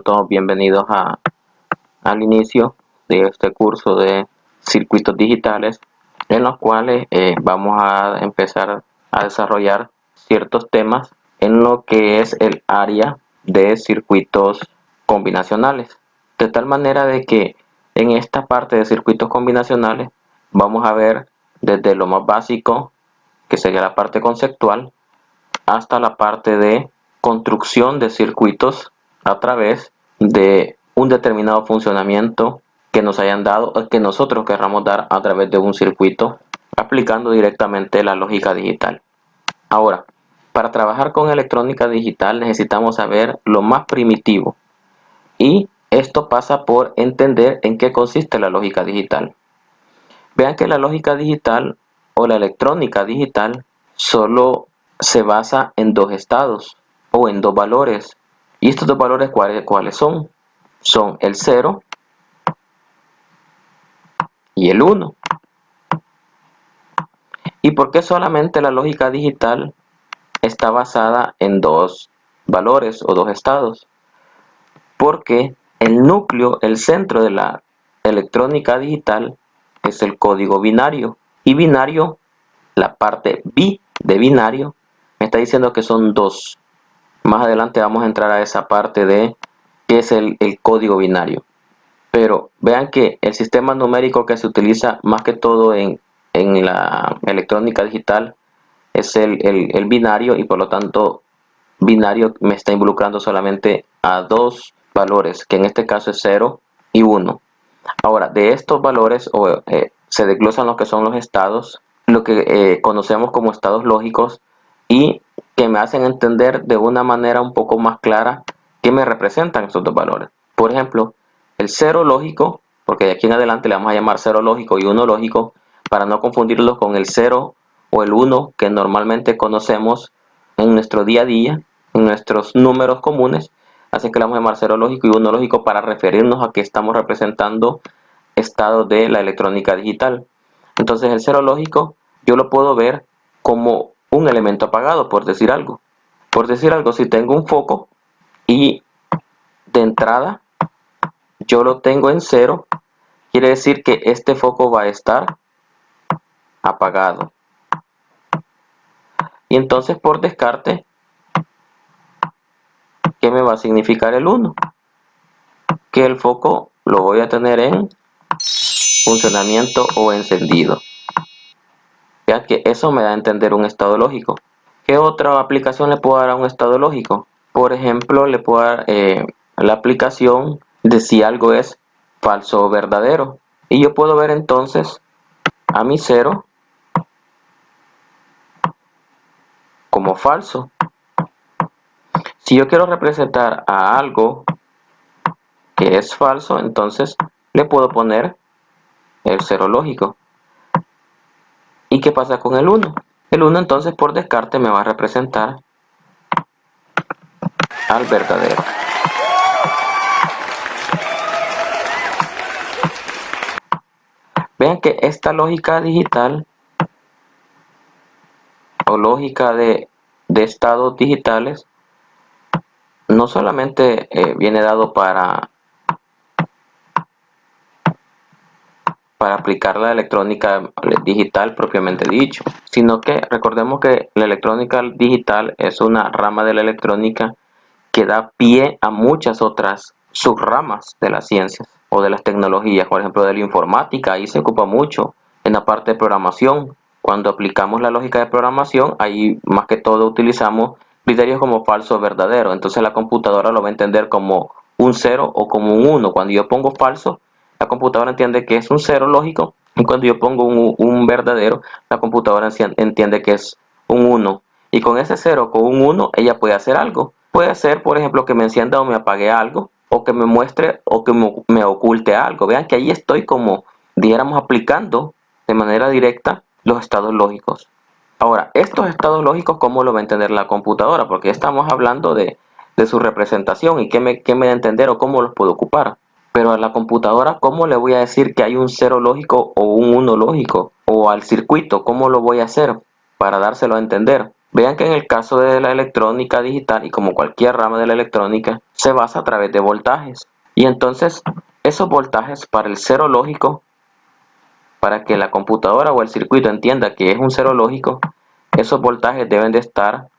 todos bienvenidos al inicio de este curso de circuitos digitales, en los cuales vamos a empezar a desarrollar ciertos temas en lo que es el área de circuitos combinacionales, de tal manera de que en esta parte de circuitos combinacionales vamos a ver desde lo más básico, que sería la parte conceptual, hasta la parte de construcción de circuitos a través de un determinado funcionamiento que nos hayan dado o que nosotros querramos dar a través de un circuito, aplicando directamente la lógica digital. Ahora, para trabajar con electrónica digital necesitamos saber lo más primitivo, y esto pasa por entender en qué consiste la lógica digital. Vean que la lógica digital o la electrónica digital solo se basa en dos estados o en dos valores. ¿Y estos dos valores cuáles son? Son el 0 y el 1. ¿Y por qué solamente la lógica digital está basada en dos valores o dos estados? Porque el núcleo, el centro de la electrónica digital es el código binario. Y binario, la parte bi de binario, me está diciendo que son dos. Más adelante vamos a entrar a esa parte de qué es el código binario. Pero vean que el sistema numérico que se utiliza más que todo en la electrónica digital es el binario, y por lo tanto binario me está involucrando solamente a dos valores, que en este caso es 0 y 1. Ahora, de estos valores se desglosan lo que son los estados, lo que conocemos como estados lógicos, y que me hacen entender de una manera un poco más clara qué me representan estos dos valores. Por ejemplo, el 0 lógico, porque de aquí en adelante le vamos a llamar 0 lógico y 1 lógico, para no confundirlos con el 0 o el 1 que normalmente conocemos en nuestro día a día, en nuestros números comunes. Así que le vamos a llamar 0 lógico y 1 lógico para referirnos a que estamos representando estados de la electrónica digital. Entonces el 0 lógico yo lo puedo ver como un elemento apagado, por decir algo. Por decir algo, si tengo un foco y de entrada yo lo tengo en 0, quiere decir que este foco va a estar apagado. Y entonces por descarte, ¿qué me va a significar el 1? Que el foco lo voy a tener en funcionamiento o encendido. Ya que eso me da a entender un estado lógico. ¿Qué otra aplicación le puedo dar a un estado lógico? Por ejemplo, le puedo dar la aplicación de si algo es falso o verdadero. Y yo puedo ver entonces a mi 0 como falso. Si yo quiero representar a algo que es falso, entonces le puedo poner el 0 lógico. ¿Y qué pasa con el 1? El 1 entonces por descarte me va a representar al verdadero. Vean que esta lógica digital o lógica de estados digitales no solamente viene dado para aplicar la electrónica digital propiamente dicho, sino que recordemos que la electrónica digital es una rama de la electrónica que da pie a muchas otras subramas de las ciencias o de las tecnologías. Por ejemplo, de la informática, ahí se ocupa mucho en la parte de programación. Cuando aplicamos la lógica de programación, ahí más que todo utilizamos criterios como falso o verdadero. Entonces la computadora lo va a entender como un 0 o como un 1. Cuando yo pongo falso, la computadora entiende que es un 0 lógico, y cuando yo pongo un verdadero, la computadora entiende que es un 1. Y con ese 0, con un 1, ella puede hacer algo. Puede ser, por ejemplo, que me encienda o me apague algo, o que me muestre o que me oculte algo. Vean que ahí estoy como, dijéramos, aplicando de manera directa los estados lógicos. Ahora, estos estados lógicos, ¿cómo lo va a entender la computadora? Porque estamos hablando de su representación y qué me da a entender o cómo los puedo ocupar. Pero a la computadora, ¿cómo le voy a decir que hay un 0 lógico o un 1 lógico? O al circuito, ¿cómo lo voy a hacer para dárselo a entender? Vean que en el caso de la electrónica digital y como cualquier rama de la electrónica, se basa a través de voltajes. Y entonces, esos voltajes para el cero lógico, para que la computadora o el circuito entienda que es un cero lógico, esos voltajes deben de estar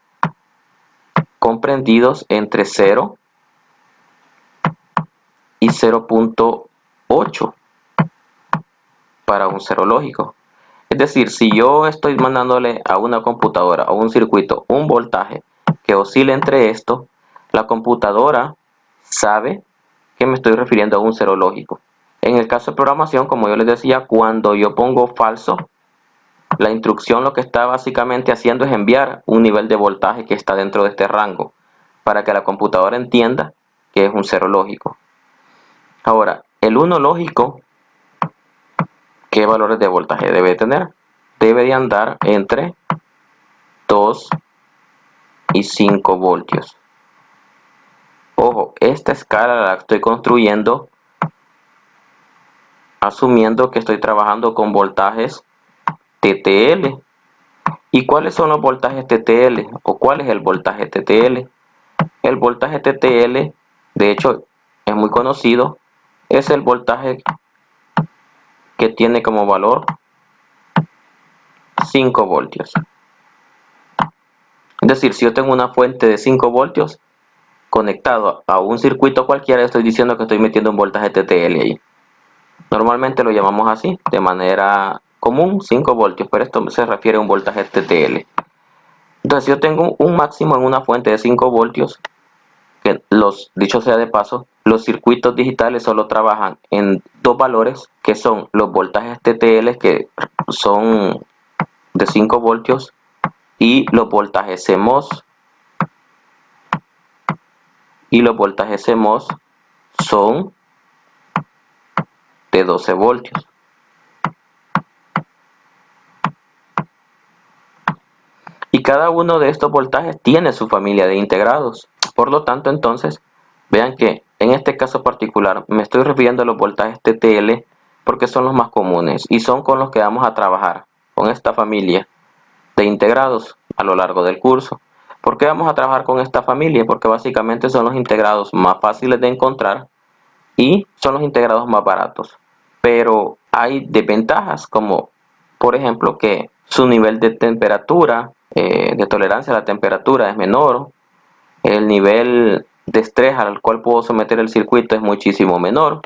comprendidos entre 0 y 0.8 para un cero lógico. Es decir, si yo estoy mandándole a una computadora o un circuito un voltaje que oscile entre esto, la computadora sabe que me estoy refiriendo a un cero lógico. En el caso de programación, como yo les decía, cuando yo pongo falso, la instrucción lo que está básicamente haciendo es enviar un nivel de voltaje que está dentro de este rango para que la computadora entienda que es un cero lógico. Ahora, el 1 lógico, ¿qué valores de voltaje debe tener? Debe de andar entre 2 y 5 voltios. Ojo, esta escala la estoy construyendo asumiendo que estoy trabajando con voltajes TTL. ¿Y cuáles son los voltajes TTL? ¿O cuál es el voltaje TTL? El voltaje TTL, de hecho, es muy conocido, es el voltaje que tiene como valor 5 voltios. Es decir, si yo tengo una fuente de 5 voltios conectado a un circuito cualquiera, estoy diciendo que estoy metiendo un voltaje TTL ahí. Normalmente lo llamamos así, de manera común, 5 voltios, pero esto se refiere a un voltaje TTL. Entonces, si yo tengo un máximo en una fuente de 5 voltios, que dicho sea de paso, los circuitos digitales solo trabajan en dos valores, que son los voltajes TTL, que son de 5 voltios, y los voltajes CMOS. Y los voltajes CMOS son de 12 voltios. Y cada uno de estos voltajes tiene su familia de integrados. Por lo tanto, entonces, vean que en este caso particular me estoy refiriendo a los voltajes TTL porque son los más comunes y son con los que vamos a trabajar con esta familia de integrados a lo largo del curso. ¿Por qué vamos a trabajar con esta familia? Porque básicamente son los integrados más fáciles de encontrar y son los integrados más baratos. Pero hay desventajas como, por ejemplo, que su nivel de temperatura, de tolerancia a la temperatura es menor, el nivel de estrés al cual puedo someter el circuito es muchísimo menor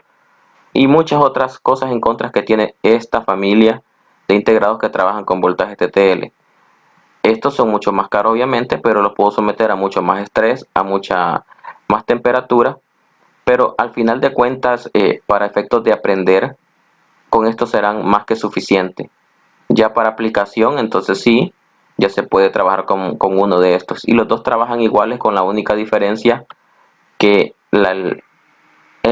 y muchas otras cosas en contra que tiene esta familia de integrados que trabajan con voltaje TTL. Estos son mucho más caros obviamente, pero los puedo someter a mucho más estrés, a mucha más temperatura, pero al final de cuentas, para efectos de aprender, con esto serán más que suficiente. Ya para aplicación, entonces sí, ya se puede trabajar con uno de estos. Y los dos trabajan iguales con la única diferencia que el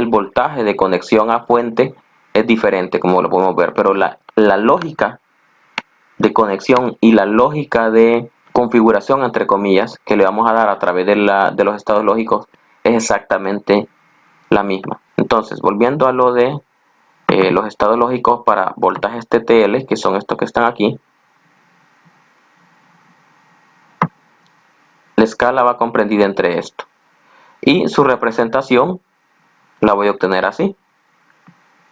voltaje de conexión a fuente es diferente, como lo podemos ver. Pero la lógica de conexión y la lógica de configuración, entre comillas, que le vamos a dar a través de los estados lógicos es exactamente la misma. Entonces, volviendo a lo de los estados lógicos para voltajes TTL, que son estos que están aquí, la escala va comprendida entre esto. Y su representación la voy a obtener así.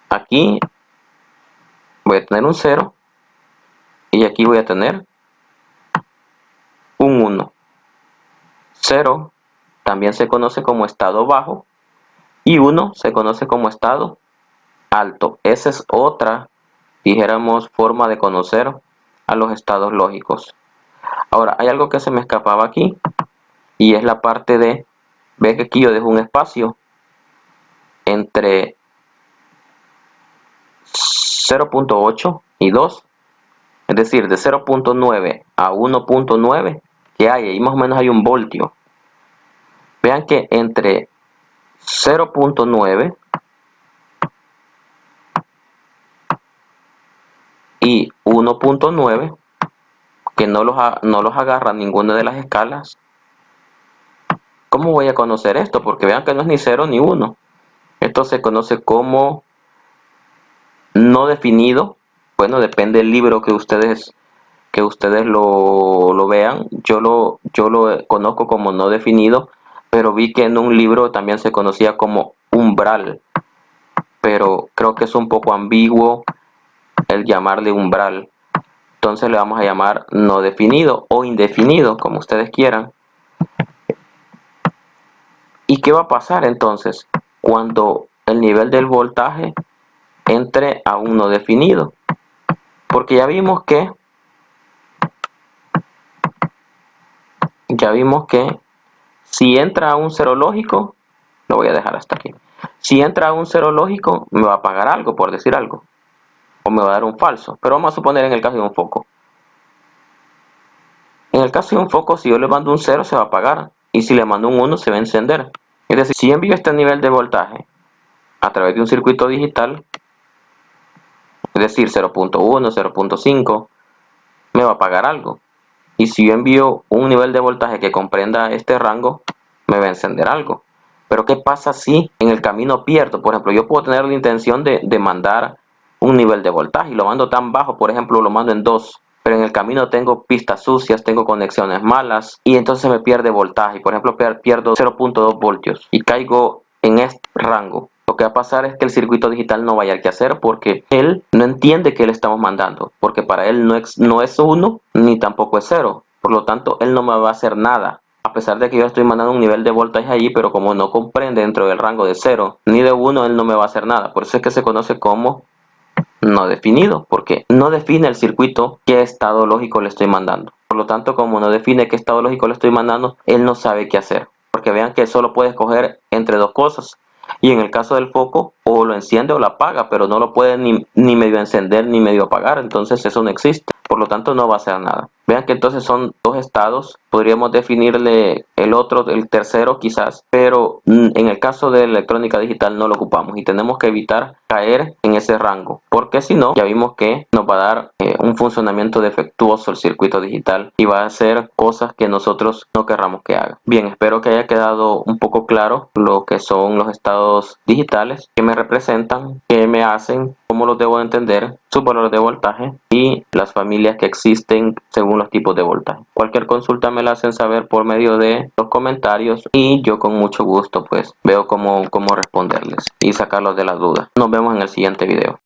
Aquí voy a tener un 0 y aquí voy a tener un 1. 0 también se conoce como estado bajo y 1 se conoce como estado alto. Esa es otra, dijéramos, forma de conocer a los estados lógicos. Ahora, hay algo que se me escapaba aquí y es la parte de, ve que aquí yo dejo un espacio entre 0.8 y 2, es decir, de 0.9 a 1.9, que hay ahí más o menos hay un voltio. Vean que entre 0.9 y 1.9, que no los agarra ninguna de las escalas. ¿Cómo voy a conocer esto? Porque vean que no es ni 0 ni 1. Esto se conoce como no definido. Bueno, depende del libro que ustedes que ustedes lo vean. Yo lo conozco como no definido, pero vi que en un libro también se conocía como umbral, pero creo que es un poco ambiguo el llamarle umbral. Entonces le vamos a llamar no definido o indefinido, como ustedes quieran. ¿Y qué va a pasar entonces cuando el nivel del voltaje entre a un no definido? Porque ya vimos que si entra a un cero lógico, lo voy a dejar hasta aquí. Si entra a un cero lógico, me va a pagar algo, por decir algo, o me va a dar un falso. Pero vamos a suponer en el caso de un foco. En el caso de un foco, si yo le mando un 0, se va a apagar, y si le mando un 1, se va a encender. Es decir, si envío este nivel de voltaje a través de un circuito digital, es decir, 0.1, 0.5, me va a pagar algo. Y si yo envío un nivel de voltaje que comprenda este rango, me va a encender algo. Pero ¿qué pasa si en el camino pierdo? Por ejemplo, yo puedo tener la intención de mandar un nivel de voltaje y lo mando tan bajo, por ejemplo, lo mando en 2, pero en el camino tengo pistas sucias, tengo conexiones malas y entonces me pierde voltaje. Por ejemplo, pierdo 0.2 voltios y caigo en este rango. Lo que va a pasar es que el circuito digital no va a hallar qué hacer porque él no entiende que le estamos mandando, porque para él no es 1 ni tampoco es 0. Por lo tanto, él no me va a hacer nada. A pesar de que yo estoy mandando un nivel de voltaje allí, pero como no comprende dentro del rango de 0 ni de 1, él no me va a hacer nada. Por eso es que se conoce como no definido, porque no define el circuito qué estado lógico le estoy mandando. Por lo tanto, como no define qué estado lógico le estoy mandando, él no sabe qué hacer. Porque vean que solo puede escoger entre dos cosas. Y en el caso del foco, o lo enciende o lo apaga, pero no lo puede ni medio encender ni medio apagar. Entonces eso no existe. Por lo tanto, no va a hacer nada. Vean que entonces son dos estados. Podríamos definirle el otro, el tercero quizás, pero en el caso de electrónica digital no lo ocupamos y tenemos que evitar caer en ese rango, porque si no, ya vimos que nos va a dar un funcionamiento defectuoso el circuito digital y va a hacer cosas que nosotros no querramos que haga. Bien, espero que haya quedado un poco claro lo que son los estados digitales, qué me representan, qué me hacen, cómo los debo entender, sus valores de voltaje y las familias que existen según los tipos de voltaje. Cualquier consulta me la hacen saber por medio de los comentarios y yo con mucho gusto pues veo cómo responderles y sacarlos de las dudas. Nos vemos en el siguiente video.